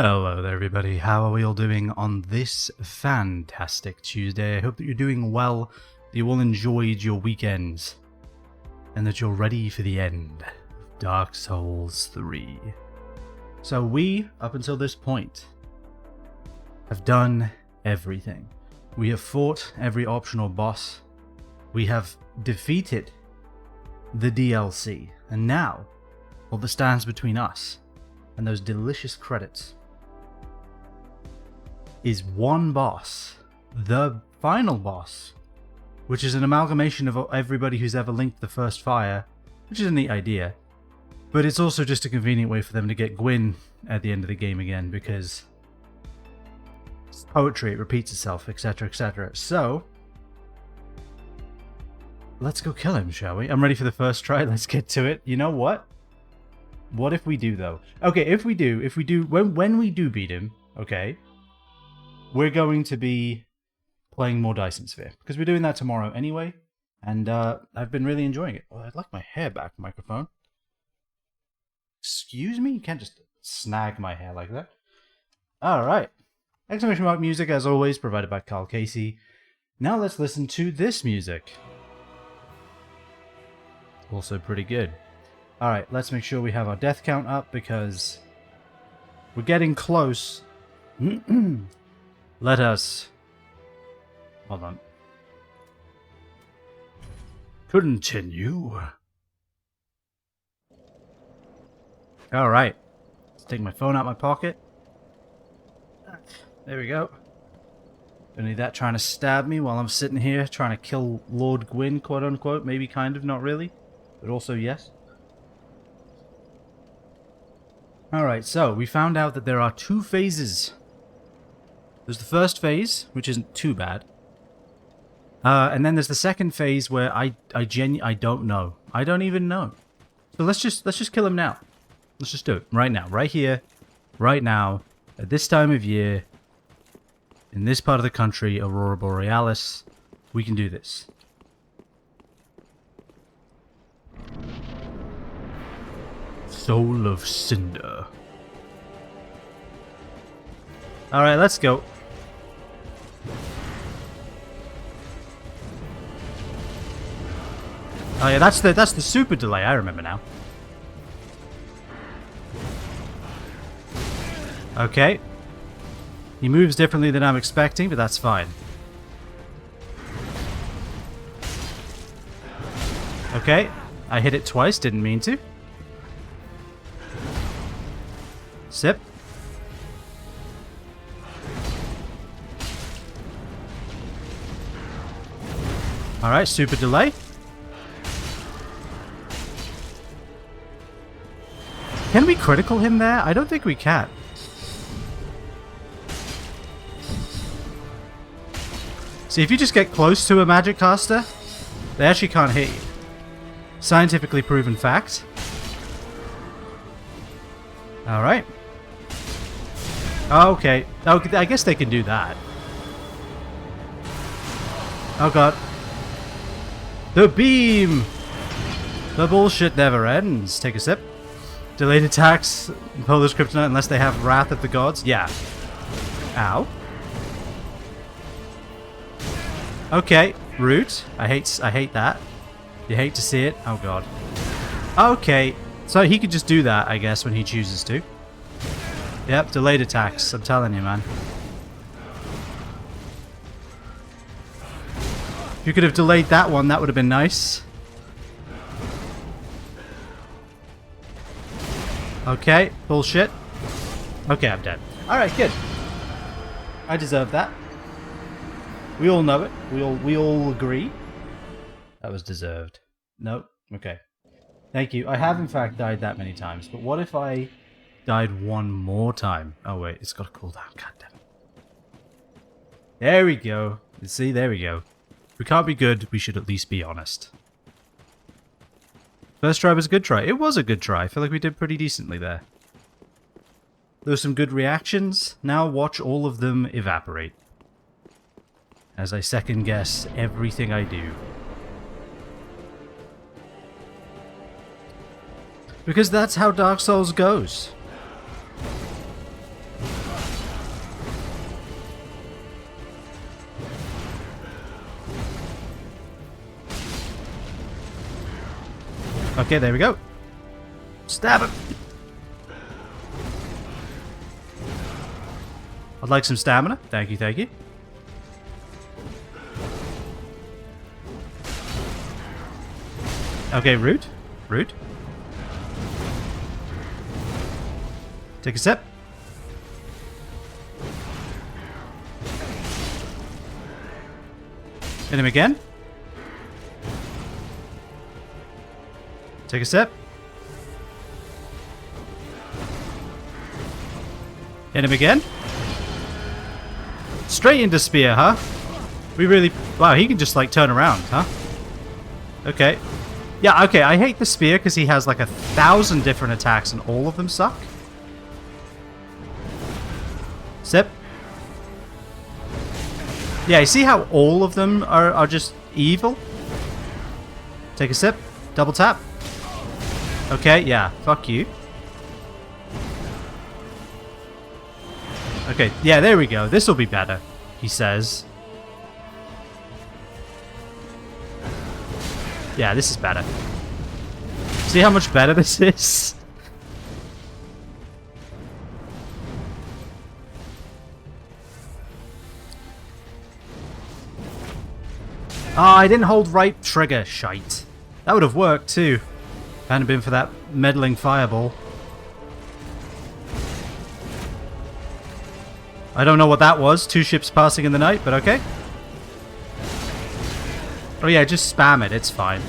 Hello there everybody, how are we all doing on this fantastic Tuesday? I hope that you're doing well, that you all enjoyed your weekends, and that you're ready for the end of Dark Souls 3. So we, up until this point, have done everything. We have fought every optional boss, we have defeated the DLC, and now, all that stands between us and those delicious credits is one boss, the final boss, which is an amalgamation of everybody who's ever linked the first fire, which is a neat idea, but it's also just a convenient way for them to get Gwyn at the end of the game again, because it's poetry, it repeats itself, etc, etc. So, let's go kill him, shall we? I'm ready for the first try, let's get to it. You know what? What if we do, though? Okay, if we do, when we do beat him, okay, we're going to be playing more Dyson Sphere, because we're doing that tomorrow anyway, and I've been really enjoying it. Oh, I'd like my hair back, microphone. Excuse me? You can't just snag my hair like that. Alright. Exclamation mark music, as always, provided by Carl Casey. Now let's listen to this music. Also pretty good. Alright, let's make sure we have our death count up, because we're getting close. Let us... Hold on. Continue. Alright. Let's take my phone out of my pocket. There we go. Don't need that trying to stab me while I'm sitting here trying to kill Lord Gwyn, quote unquote. Maybe kind of, not really. But also yes. Alright, so we found out that there are two phases. There's the first phase, which isn't too bad. And then there's the second phase where I don't know. I don't even know. So let's just kill him now. Let's just do it. Right now. Right here. Right now. At this time of year. In this part of the country, Aurora Borealis. We can do this. Soul of Cinder. Alright, let's go. Oh yeah, that's the super delay, I remember now. Okay. He moves differently than I'm expecting, but that's fine. Okay. I hit it twice, didn't mean to. Sip. Alright, super delay. Can we critical him there? I don't think we can. See, if you just get close to a magic caster, they actually can't hit you. Scientifically proven fact. Alright. Okay. Oh, I guess they can do that. Oh god. The beam! The bullshit never ends. Take a sip. Delayed attacks, Polish Kryptonite, unless they have Wrath of the Gods. Yeah. Ow. Okay. Root. I hate that. You hate to see it. Oh god. Okay. So he could just do that, I guess, when he chooses to. Yep, delayed attacks. I'm telling you, man. If you could have delayed that one, that would have been nice. Okay, bullshit. Okay, I'm dead. Alright, good. I deserve that. We all know it. We all agree. That was deserved. Nope. Okay. Thank you. I have in fact died that many times, but what if I died one more time? Oh wait, it's got to cool down. God damn it. There we go. See, there we go. If we can't be good, we should at least be honest. First try was a good try. It was a good try. I feel like we did pretty decently there. There were some good reactions. Now watch all of them evaporate. As I second guess everything I do. Because that's how Dark Souls goes. Okay, there we go. Stab him. I'd like some stamina. Thank you, thank you. Okay, root. Root. Take a sip. Hit him again. Take a sip. Hit him again. Straight into spear, huh? We really... Wow, he can just, like, turn around, huh? Okay. Yeah, okay, I hate the spear because he has, like, 1,000 different attacks and all of them suck. Sip. Yeah, you see how all of them are just evil? Take a sip. Double tap. Okay, yeah, fuck you. Okay, yeah, there we go. This will be better, he says. Yeah, this is better. See how much better this is? Oh, I didn't hold right trigger. Shite. That would have worked too. If it hadn't been for that meddling fireball. I don't know what that was. 2 ships passing in the night, but okay. Oh yeah, just spam it. It's fine.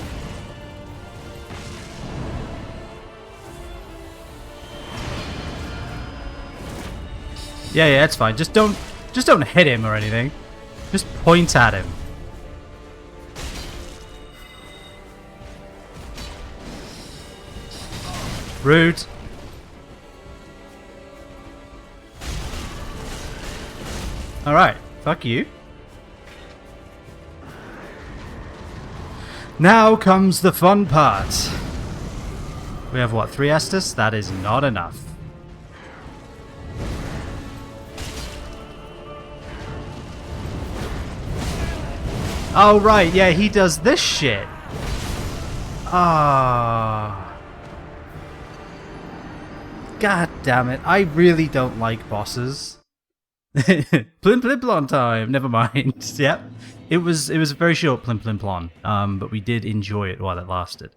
Yeah, it's fine. Just don't hit him or anything. Just point at him. Rude. Alright, fuck you. Now comes the fun part. We have what, 3 Estus? That is not enough. Oh right, yeah, he does this shit. Ah. God damn it, I really don't like bosses. Plim plim plon time. Never mind. Yep. It was a very short plim plim plon. But we did enjoy it while it lasted.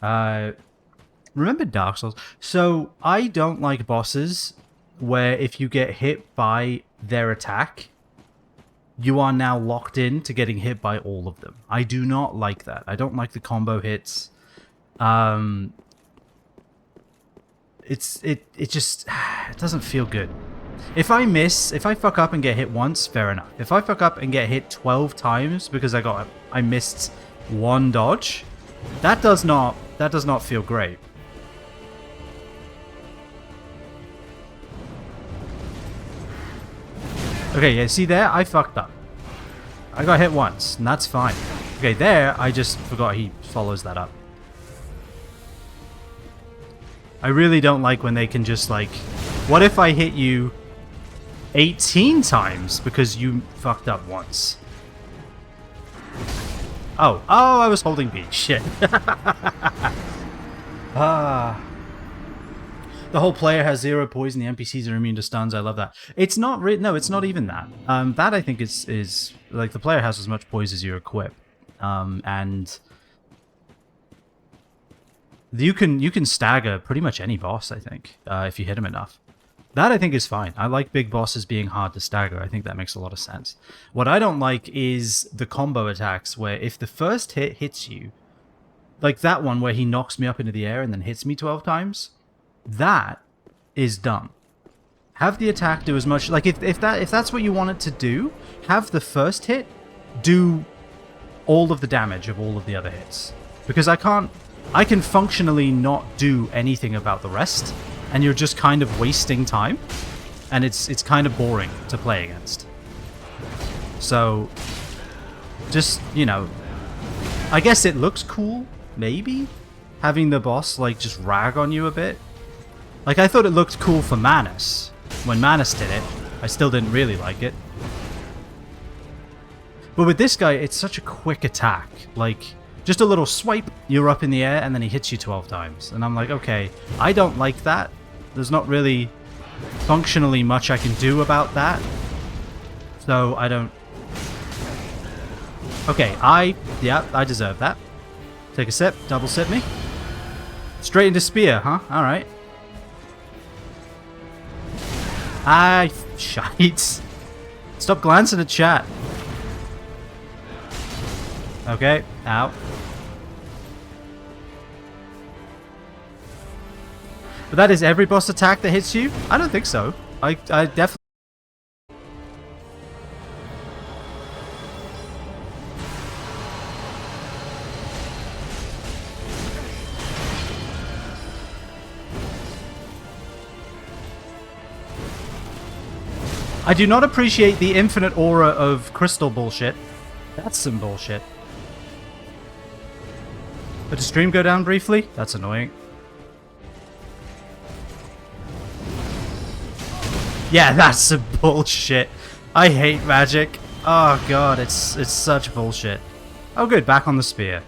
Remember Dark Souls? So I don't like bosses where if you get hit by their attack, you are now locked in to getting hit by all of them. I do not like that. I don't like the combo hits. It just it doesn't feel good. If I fuck up and get hit once, fair enough. If I fuck up and get hit 12 times because I missed one dodge, that does not feel great. Okay, yeah, see there? I fucked up. I got hit once, and that's fine. Okay, there, I just forgot he follows that up. I really don't like when they can just, like... What if I hit you 18 times because you fucked up once? Oh, I was holding B. Shit. The whole player has 0 poison, the NPCs are immune to stuns. I love that. It's not no, it's not even that. That I think is like the player has as much poise as you equip. And you can stagger pretty much any boss, I think, if you hit him enough. That I think is fine. I like big bosses being hard to stagger. I think that makes a lot of sense. What I don't like is the combo attacks where if the first hit hits you, like that one where he knocks me up into the air and then hits me 12 times, that is dumb. Have the attack do as much, like if that's what you want it to do, have the first hit do all of the damage of all of the other hits. Because I can functionally not do anything about the rest, and you're just kind of wasting time, and it's kind of boring to play against. So, just, you know, I guess it looks cool, maybe, having the boss, like, just rag on you a bit. Like, I thought it looked cool for Manus. When Manus did it, I still didn't really like it. But with this guy, it's such a quick attack. Like, Just a little swipe, you're up in the air, and then he hits you 12 times. And I'm like, okay, I don't like that. There's not really functionally much I can do about that. So I don't... Okay, yeah, I deserve that. Take a sip, double sip me. Straight into spear, huh? Alright. Shite. Stop glancing at chat. Okay, ow. But that is every boss attack that hits you? I don't think so. I definitely... I do not appreciate the infinite aura of crystal bullshit. That's some bullshit. Did the stream go down briefly? That's annoying. Yeah, that's some bullshit. I hate magic. Oh god, it's such bullshit. Oh good, back on the spear.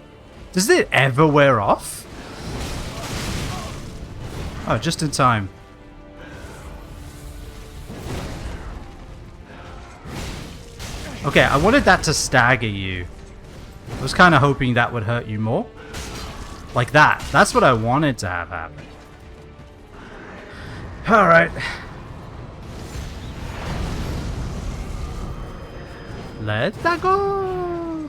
Does it ever wear off? Oh, just in time. Okay, I wanted that to stagger you. I was kind of hoping that would hurt you more. Like that. That's what I wanted to have happen. Alright. Let's go!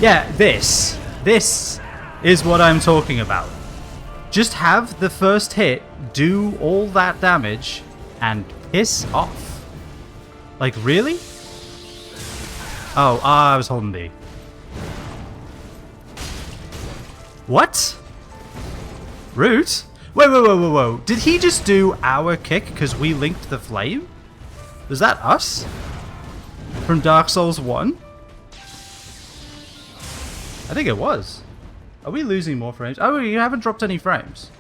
Yeah, this is what I'm talking about. Just have the first hit do all that damage and piss off. Like, really? Oh, I was holding B. What? Root? Whoa. Did he just do our kick because we linked the flame? Was that us? From Dark Souls 1? I think it was. Are we losing more frames? Oh, you haven't dropped any frames.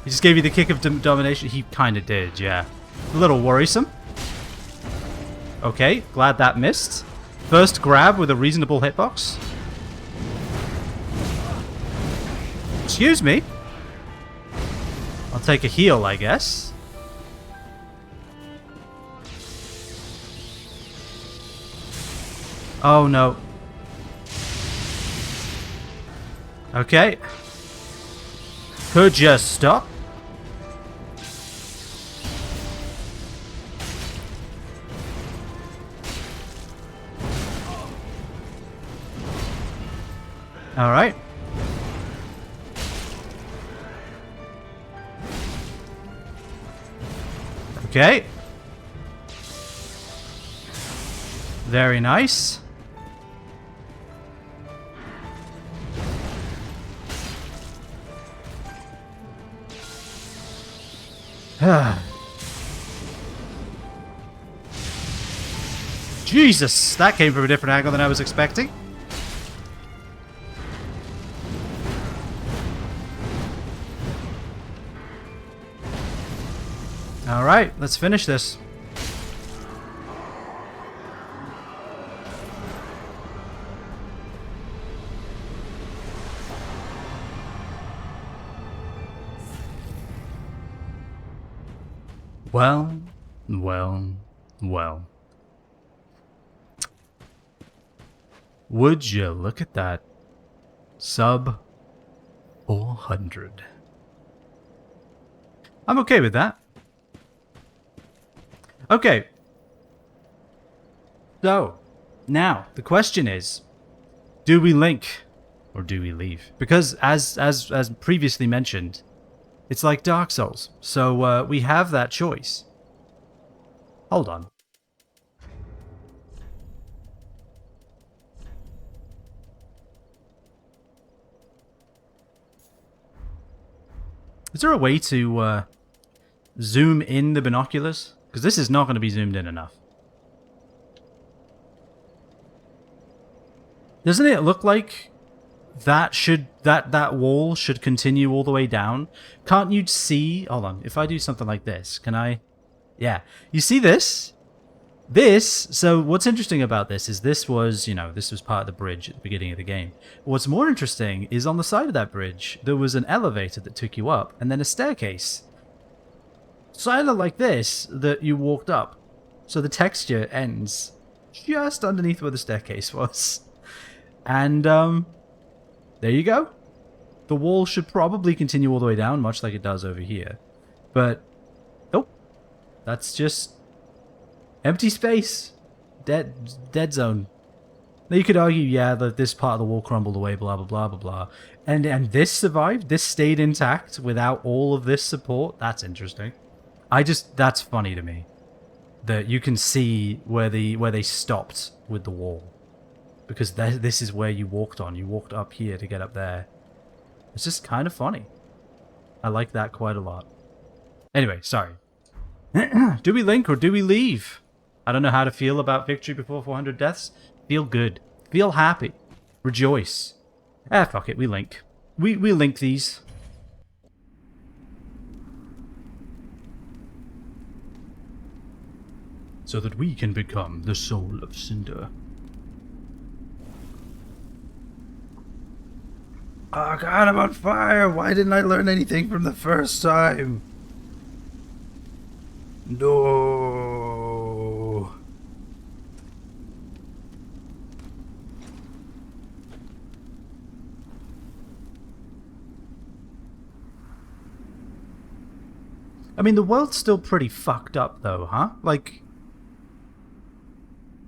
He just gave you the kick of domination? He kind of did, yeah. A little worrisome. Okay, glad that missed. First grab with a reasonable hitbox. Excuse me. I'll take a heal, I guess. Oh, no. Okay. Could just stop. All right. Okay. Very nice. Jesus, that came from a different angle than I was expecting. All right, let's finish this. Well. Would you look at that? Sub 400. I'm okay with that. Okay. So, now, the question is, do we link or do we leave? Because as previously mentioned, it's like Dark Souls. So, we have that choice. Hold on. Is there a way to zoom in the binoculars? Because this is not going to be zoomed in enough. Doesn't it look like that wall should continue all the way down. Can't you see? Hold on. If I do something like this, can I? Yeah. You see this? So what's interesting about this is this was part of the bridge at the beginning of the game. What's more interesting is on the side of that bridge, there was an elevator that took you up, and then a staircase. Sort of like this, that you walked up. So the texture ends just underneath where the staircase was. And, there you go. The wall should probably continue all the way down, much like it does over here. But, nope. That's just empty space. Dead zone. Now you could argue, yeah, that this part of the wall crumbled away, blah, blah, blah, blah, blah. And this survived? This stayed intact without all of this support? That's interesting. That's funny to me. That you can see where they stopped with the wall. Because this is where you walked on. You walked up here to get up there. It's just kind of funny. I like that quite a lot. Anyway, sorry. Do we link or do we leave? I don't know how to feel about victory before 400 deaths. Feel good. Feel happy. Rejoice. Fuck it. We link. We link these. So that we can become the soul of Cinder. Oh god, I'm on fire! Why didn't I learn anything from the first time? No. I mean, the world's still pretty fucked up, though, huh? Like,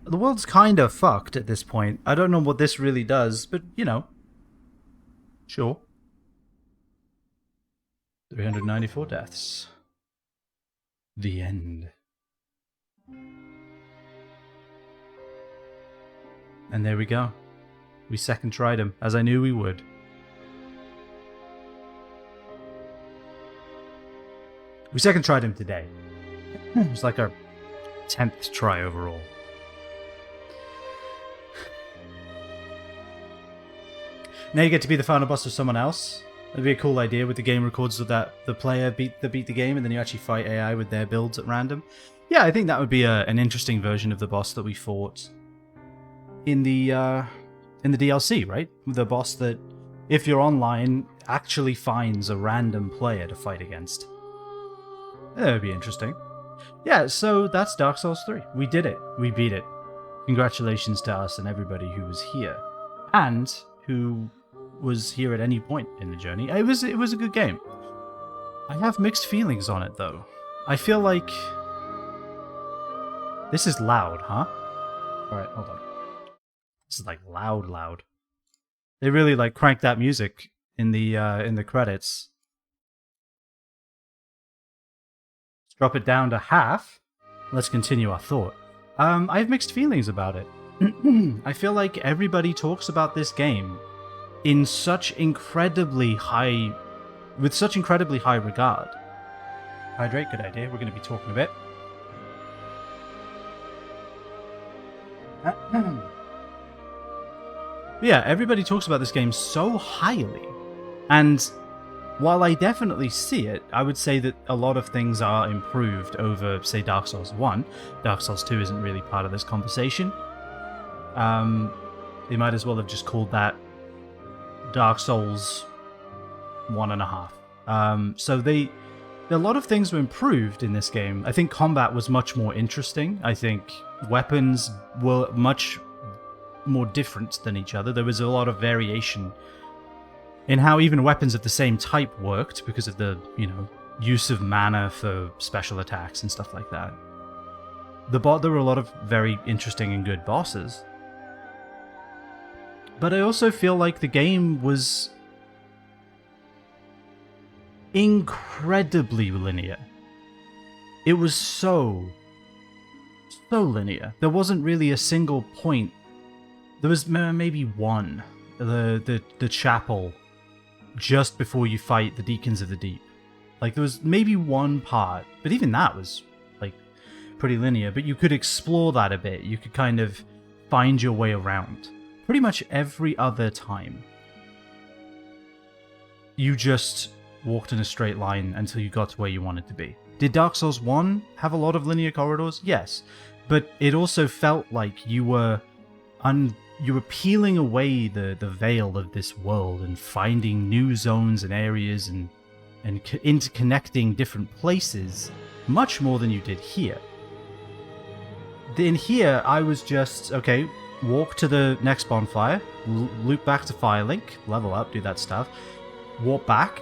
the world's kinda fucked at this point. I don't know what this really does, but, you know. Sure. 394 deaths. The end. And there we go. We second tried him, as I knew we would. We second tried him today. It was like our 10th try overall. Now you get to be the final boss of someone else. That'd be a cool idea with the game records so that the player beat the game and then you actually fight AI with their builds at random. Yeah, I think that would be an interesting version of the boss that we fought in the DLC, right? The boss that, if you're online, actually finds a random player to fight against. That would be interesting. Yeah, so that's Dark Souls 3. We did it. We beat it. Congratulations to us and everybody who was here. And who was here at any point in the journey. It was a good game. I have mixed feelings on it though. I feel like this is loud, huh? Alright, hold on. This is like loud. They really like cranked that music in the credits. Let's drop it down to half. Let's continue our thought. I have mixed feelings about it. I feel like everybody talks about this game in such incredibly high regard. Hydrate, good idea. We're going to be talking a bit. Yeah, everybody talks about this game so highly. And while I definitely see it, I would say that a lot of things are improved over, say, Dark Souls 1. Dark Souls 2 isn't really part of this conversation. They might as well have just called that Dark Souls 1.5. So a lot of things were improved in this game. I think combat was much more interesting. I think weapons were much more different than each other. There was a lot of variation in how even weapons of the same type worked because of the, use of mana for special attacks and stuff like that. There were a lot of very interesting and good bosses. But I also feel like the game was incredibly linear. It was so linear. There wasn't really a single point. There was maybe one, the chapel, just before you fight the Deacons of the Deep. Like, there was maybe one part, but even that was, like, pretty linear. But you could explore that a bit. You could kind of find your way around. Pretty much every other time, you just walked in a straight line until you got to where you wanted to be. Did Dark Souls 1 have a lot of linear corridors? Yes. But it also felt like you were peeling away the veil of this world and finding new zones and areas and interconnecting different places much more than you did here. In here, I was just, okay, walk to the next bonfire, loop back to Firelink, level up, do that stuff, walk back,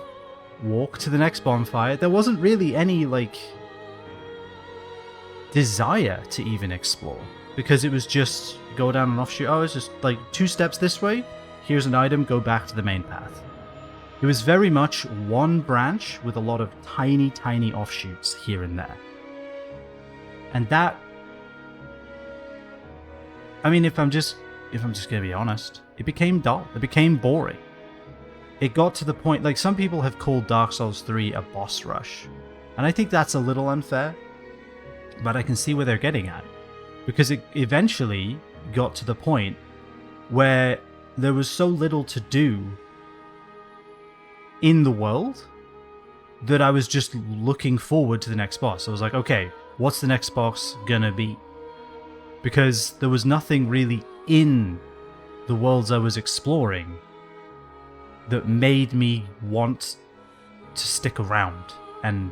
walk to the next bonfire. There wasn't really any, like, desire to even explore, because it was just go down an offshoot. Oh, it's just like 2 steps this way, here's an item, go back to the main path. It was very much one branch with a lot of tiny, tiny offshoots here and there. And that, I mean, if I'm just gonna be honest, it became dull. It became boring. It got to the point, like, some people have called Dark Souls 3 a boss rush. And I think that's a little unfair, but I can see where they're getting at. Because it eventually got to the point where there was so little to do in the world that I was just looking forward to the next boss. I was like, okay, what's the next boss gonna be? Because there was nothing really in the worlds I was exploring that made me want to stick around and,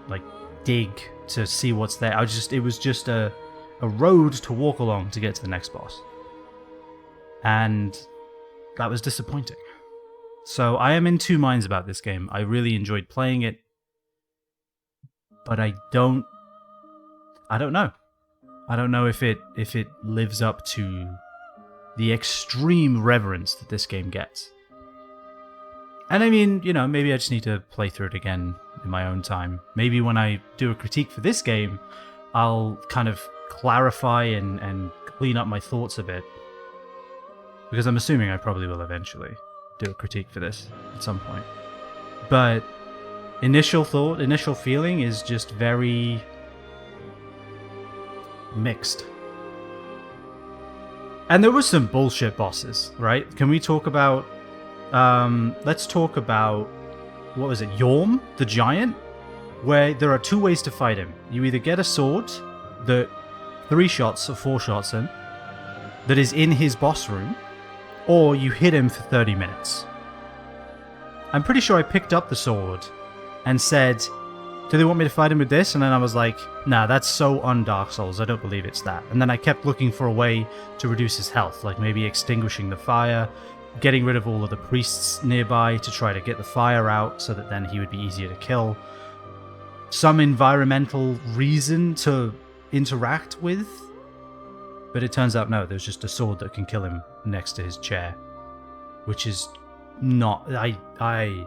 like, dig to see what's there. It was just a road to walk along to get to the next boss. And that was disappointing. So I am in 2 minds about this game. I really enjoyed playing it, but I don't know. I don't know if it lives up to the extreme reverence that this game gets. And I mean, you know, maybe I just need to play through it again in my own time. Maybe when I do a critique for this game, I'll kind of clarify and clean up my thoughts a bit. Because I'm assuming I probably will eventually do a critique for this at some point. But initial feeling is just very mixed. And there were some bullshit bosses, right? Can we talk about let's talk about, what was it, Yorm, the giant? Where there are 2 ways to fight him. You either get a sword that 3 shots or 4 shots in, that is in his boss room, or you hit him for 30 minutes. I'm pretty sure I picked up the sword and said, do they want me to fight him with this? And then I was like, nah, that's so un-Dark Souls, I don't believe it's that. And then I kept looking for a way to reduce his health, like maybe extinguishing the fire, getting rid of all of the priests nearby to try to get the fire out so that then he would be easier to kill. Some environmental reason to interact with, but it turns out no, there's just a sword that can kill him next to his chair, which is not... I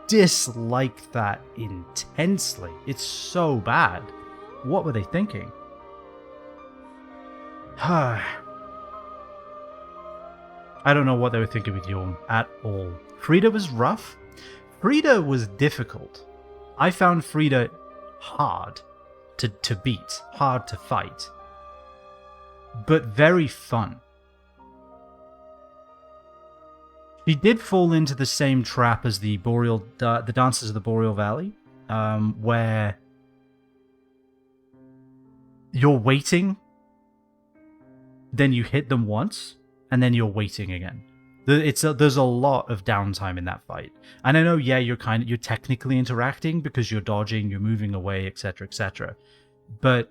dislike that intensely. It's so bad. What were they thinking? I don't know what they were thinking with Yorm at all. Frida was rough. Frida was difficult. I found Frida hard to beat, hard to fight, but very fun. She did fall into the same trap as the Dancers of the Boreal Valley, where you're waiting, then you hit them once, and then you're waiting again. There's a lot of downtime in that fight. And I know, yeah, you're technically interacting because you're dodging, you're moving away, etc., etc. But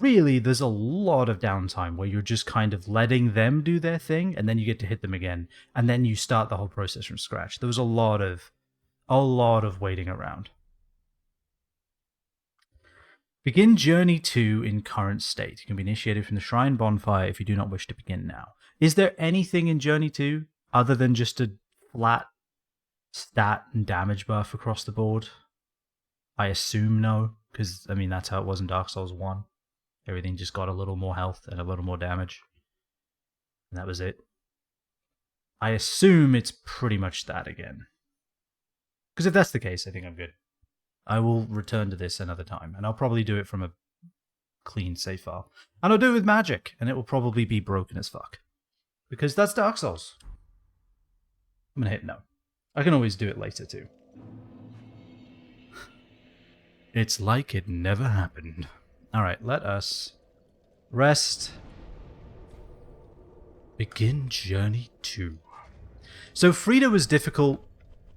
really, there's a lot of downtime where you're just kind of letting them do their thing, and then you get to hit them again, and then you start the whole process from scratch. There was a lot of waiting around. Begin Journey 2 in current state. You can be initiated from the Shrine Bonfire if you do not wish to begin now. Is there anything in Journey 2 other than just a flat stat and damage buff across the board? I assume no, because, I mean, that's how it was in Dark Souls 1. Everything just got a little more health and a little more damage. And that was it. I assume it's pretty much that again. Because if that's the case, I think I'm good. I will return to this another time, and I'll probably do it from a clean save file. And I'll do it with magic, and it will probably be broken as fuck. Because that's Dark Souls. I'm gonna hit no. I can always do it later too. It's like it never happened. Alright, let us rest. Begin Journey 2. So Frida was difficult,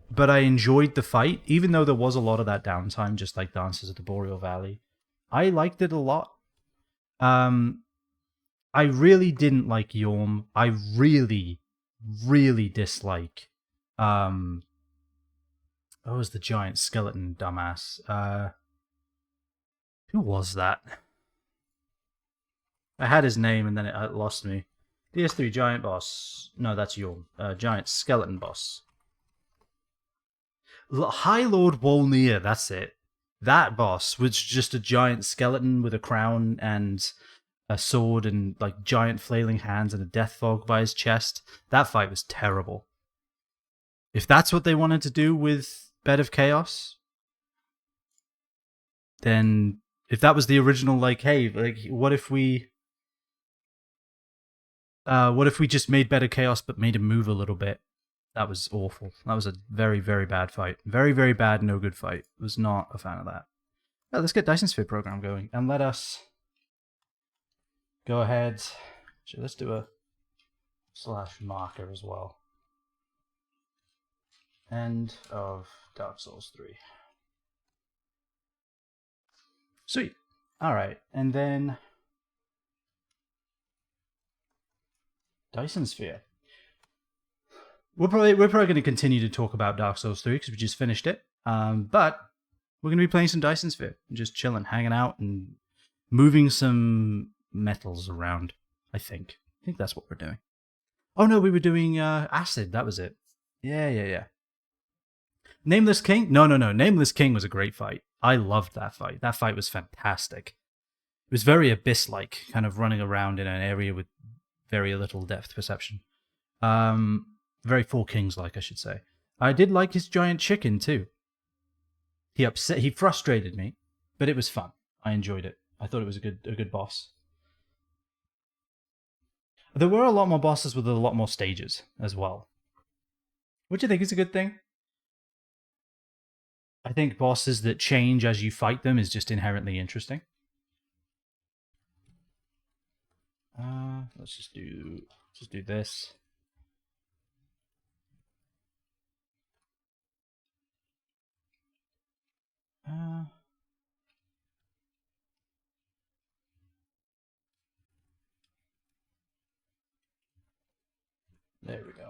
but I enjoyed the fight, even though there was a lot of that downtime, just like Dances of the Boreal Valley. I liked it a lot. I really didn't like Yorm. I really, really dislike what was the giant skeleton dumbass? Who was that? I had his name and then it lost me. DS3 giant boss. No, that's Yorm. Giant skeleton boss. High Lord Wolnir, that's it. That boss was just a giant skeleton with a crown and a sword and like giant flailing hands and a death fog by his chest. That fight was terrible. If that's what they wanted to do with Bed of Chaos, then if that was the original, like, hey, like, what if we just made Bed of Chaos but made him move a little bit? That was awful. That was a very, very bad fight. Very, very bad, no good fight. Was not a fan of that. Oh, let's get Dyson Sphere program going and let us go ahead. Let's do a / marker as well. End of Dark Souls 3. Sweet. All right, and then Dyson Sphere. We're probably going to continue to talk about Dark Souls 3 because we just finished it. But we're going to be playing some Dyson Sphere, just chilling, hanging out, and moving some metals around. I think that's what we're doing. Oh no, we were doing Acid. That was it. Yeah. Nameless King? No. Nameless King was a great fight. I loved that fight. That fight was fantastic. It was very Abyss-like, kind of running around in an area with very little depth perception. Very Four Kings-like, I should say. I did like his giant chicken too. He frustrated me, but it was fun. I enjoyed it. I thought it was a good boss. There were a lot more bosses with a lot more stages as well, which I think is a good thing. I think bosses that change as you fight them is just inherently interesting. Let's just do this. There we go.